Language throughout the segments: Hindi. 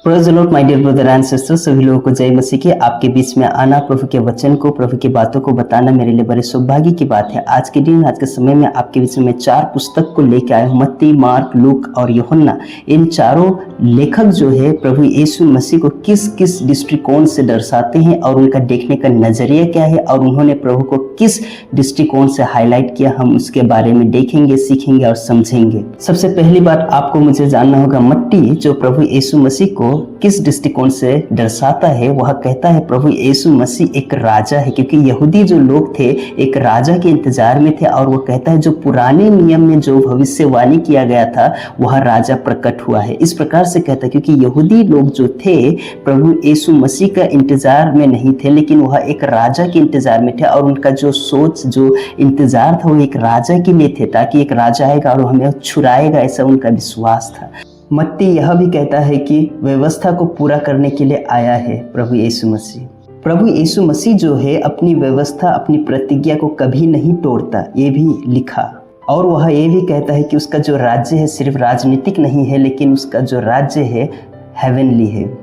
Praise the lord my dear brother and sister, सभी लोगों को जय मसीह की। आपके बीच में आना, प्रभु के वचन को, प्रभु की बातों को बताना मेरे लिए बड़े सौभाग्य की बात है। आज के दिन, आज के समय में आपके बीच में 4 पुस्तक को लेकर आया हूँ। मत्ती, मार्क, लूक और यूहन्ना। इन चारों लेखक जो है प्रभु यीशु मसीह को किस किस दृष्टिकोण से दर्शाते हैं और उनका देखने का नजरिया क्या है और उन्होंने प्रभु को किस दृष्टिकोण से हाईलाइट किया, हम उसके बारे में देखेंगे, सीखेंगे और समझेंगे। सबसे पहली बात आपको मुझे जानना होगा, मत्ती जो प्रभु यीशु मसीह को किस दृष्टिकोण से दर्शाता है। वह कहता है प्रभु यीशु मसीह एक राजा है, क्योंकि यहूदी जो लोग थे एक राजा के इंतजार में थे। और वो कहता है जो पुराने नियम में जो भविष्यवाणी किया गया था वह राजा प्रकट हुआ है। इस प्रकार से कहता है क्योंकि यहूदी लोग जो थे प्रभु यीशु मसीह का इंतजार में नहीं थे, लेकिन वह एक राजा के इंतजार में थे और उनका जो सोच, जो इंतजार था वो एक राजा के लिए थे, ताकि एक राजा आएगा और हमें छुड़ाएगा, ऐसा उनका विश्वास था। मत्ती यह भी कहता है कि व्यवस्था को पूरा करने के लिए आया है प्रभु यीशु मसीह। प्रभु यीशु मसीह जो है अपनी व्यवस्था, अपनी प्रतिज्ञा को कभी नहीं तोड़ता, ये भी लिखा। और वह ये भी कहता है कि उसका जो राज्य है सिर्फ राजनीतिक नहीं है, लेकिन उसका जो राज्य है हेवनली है।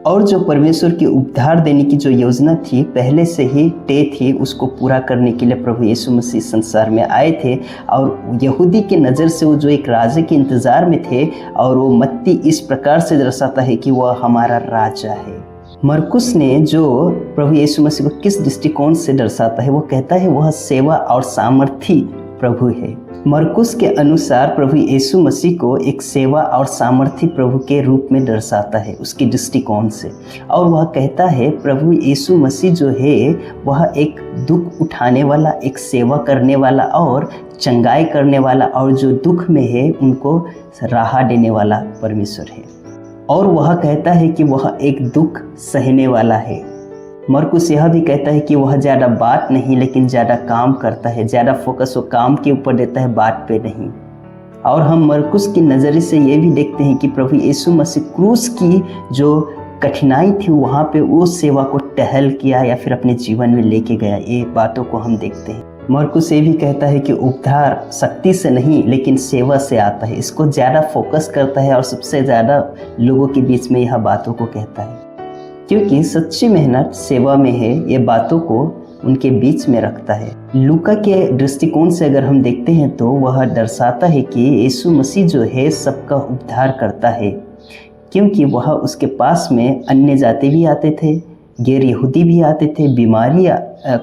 और जो परमेश्वर की उद्धार देने की जो योजना थी पहले से ही तय थी, उसको पूरा करने के लिए प्रभु यीशु मसीह संसार में आए थे। और यहूदी के नज़र से वो जो एक राजा के इंतज़ार में थे, और वो मत्ती इस प्रकार से दर्शाता है कि वह हमारा राजा है। मरकुस ने जो प्रभु यीशु मसीह को किस दृष्टिकोण से दर्शाता है, वो कहता है वह सेवा और सामर्थी प्रभु है। मरकुस के अनुसार प्रभु यीशु मसीह को एक सेवा और सामर्थी प्रभु के रूप में दर्शाता है उसके दृष्टिकोण से। और वह कहता है प्रभु यीशु मसीह जो है वह एक दुख उठाने वाला, एक सेवा करने वाला और चंगाई करने वाला, और जो दुख में है उनको राह देने वाला परमेश्वर है। और वह कहता है कि वह एक दुख सहने वाला है। मरकुस यह भी कहता है कि वह ज़्यादा बात नहीं लेकिन ज़्यादा काम करता है, ज़्यादा फोकस वो काम के ऊपर देता है, बात पे नहीं। और हम मरकुस की नज़रिए से ये भी देखते हैं कि प्रभु यीशु मसीह क्रूस की जो कठिनाई थी वहाँ पे वो सेवा को टहल किया या फिर अपने जीवन में लेके गया, ये बातों को हम देखते हैं। मरकुस ये भी कहता है कि उद्धार शक्ति से नहीं लेकिन सेवा से आता है, इसको ज़्यादा फोकस करता है और सबसे ज़्यादा लोगों के बीच में यह बातों को कहता है, क्योंकि सच्ची मेहनत सेवा में है, ये बातों को उनके बीच में रखता है। लूका के दृष्टिकोण से अगर हम देखते हैं तो वह दर्शाता है कि यीशु मसीह जो है सबका उद्धार करता है, क्योंकि वह उसके पास में अन्य जाति भी आते थे, गैर यहूदी भी आते थे, बीमारी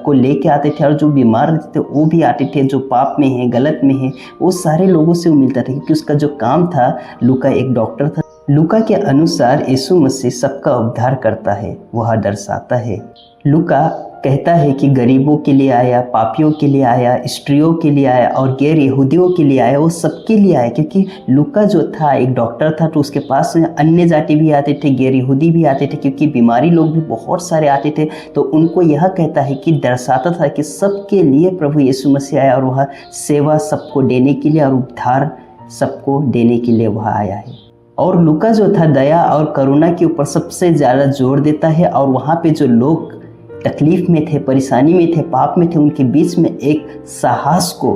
को लेके आते थे, और जो बीमार रहते थे वो भी आते थे, जो पाप में है, गलत में है, वो सारे लोगों से वो मिलता था, क्योंकि उसका जो काम था, लूका एक डॉक्टर था। लूका के अनुसार यीशु मसीह सबका उद्धार करता है, वह दर्शाता है। लूका कहता है कि गरीबों के लिए आया, पापियों के लिए आया, स्त्रियों के लिए आया और गैर यहूदियों के लिए आया, वो सबके लिए आया। क्योंकि लूका जो था एक डॉक्टर था, तो उसके पास अन्य जाति भी आते थे, गैर यहूदी भी आते थे, क्योंकि बीमारी लोग भी बहुत सारे आते थे। तो उनको यह कहता है कि दर्शाता था कि सबके लिए प्रभु यीशु मसीह आया, और वह सेवा सबको देने के लिए और उद्धार सबको देने के लिए वह आया है। और लूका जो था दया और करुणा के ऊपर सबसे ज़्यादा जोर देता है, और वहाँ पे जो लोग तकलीफ में थे, परेशानी में थे, पाप में थे, उनके बीच में एक साहस को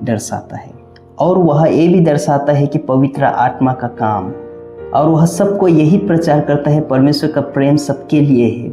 दर्शाता है। और वह ये भी दर्शाता है कि पवित्र आत्मा का काम, और वह सबको यही प्रचार करता है परमेश्वर का प्रेम सबके लिए है,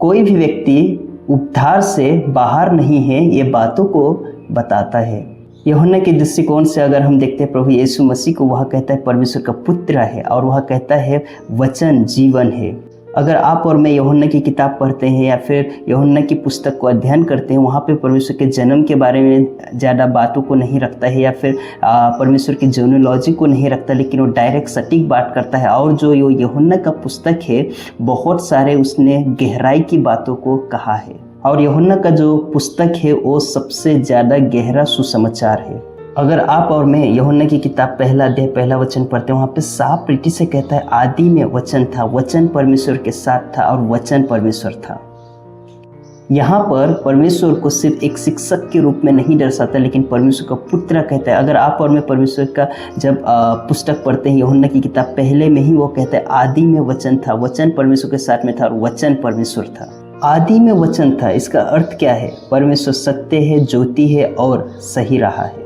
कोई भी व्यक्ति उद्धार से बाहर नहीं है, ये बातों को बताता है। यूहन्ना के दृष्टिकोण से अगर हम देखते हैं प्रभु यीशु मसीह को, वह कहता है परमेश्वर का पुत्र है, और वह कहता है वचन जीवन है। अगर आप और मैं यूहन्ना की किताब पढ़ते हैं या फिर यूहन्ना की पुस्तक को अध्ययन करते हैं, वहाँ पे परमेश्वर के जन्म के बारे में ज़्यादा बातों को नहीं रखता है, या फिर परमेश्वर की जीनोलॉजी को नहीं रखता, लेकिन वो डायरेक्ट सटीक बात करता है। और जो यूहन्ना का पुस्तक है बहुत सारे उसने गहराई की बातों को कहा है, और यूहन्ना का जो पुस्तक है वो सबसे ज़्यादा गहरा सुसमाचार है। अगर आप और मैं यूहन्ना की किताब पहला अध्याय पहला वचन पढ़ते हैं, वहाँ पे साफ रीति से कहता है आदि में वचन था, वचन परमेश्वर के साथ था और वचन परमेश्वर था। यहाँ पर परमेश्वर को सिर्फ एक शिक्षक के रूप में नहीं दर्शाता, लेकिन परमेश्वर का पुत्र कहता है। अगर आप और मैं परमेश्वर का जब पुस्तक पढ़ते हैं यूहन्ना की किताब, पहले में ही वो कहता है आदि में वचन था, वचन परमेश्वर के साथ में था और वचन परमेश्वर था। आदि में वचन था, इसका अर्थ क्या है? परमेश्वर सत्य है, ज्योति है और सही रहा है।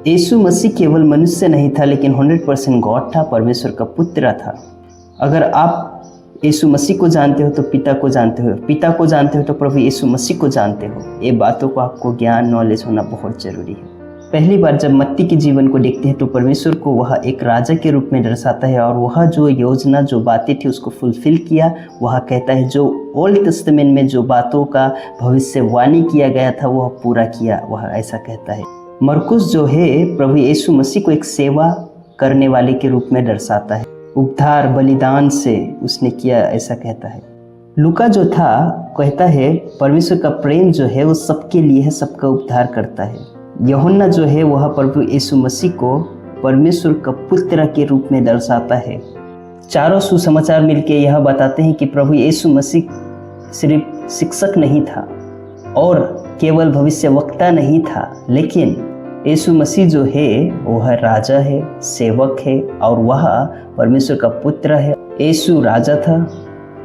यीशु मसीह केवल मनुष्य नहीं था, लेकिन 100% गॉड था, परमेश्वर का पुत्र था। अगर आप यीशु मसीह को जानते हो तो पिता को जानते हो, पिता को जानते हो तो प्रभु यीशु मसीह को जानते हो। ये बातों को आपको ज्ञान नॉलेज होना बहुत जरूरी है। पहली बार जब मत्ती के जीवन को देखते हैं तो परमेश्वर को वह एक राजा के रूप में दर्शाता है, और वह जो योजना जो बातें थी उसको फुलफिल किया। वह कहता है जो ओल्ड टेस्टामेंट में जो बातों का भविष्यवाणी किया गया था वह पूरा किया, वह ऐसा कहता है। मरकुस जो है प्रभु यीशु मसीह को एक सेवा करने वाले के रूप में दर्शाता है, उद्धार बलिदान से उसने किया, ऐसा कहता है। लूका जो था कहता है परमेश्वर का प्रेम जो है वो सबके लिए है, सबका उद्धार करता है। यूहन्ना जो है वह प्रभु यीशु मसीह को परमेश्वर का पुत्र के रूप में दर्शाता है। चारों सुसमाचार मिलके यह बताते हैं कि प्रभु यीशु मसीह सिर्फ शिक्षक नहीं था और केवल भविष्यवक्ता नहीं था, लेकिन यीशु मसीह जो है वह राजा है, सेवक है और वह परमेश्वर का पुत्र है। यीशु राजा था,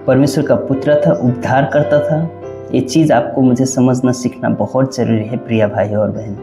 परमेश्वर का पुत्र था, उद्धार करता था। ये चीज़ आपको मुझे समझना सीखना बहुत ज़रूरी है प्रिय भाई और बहन।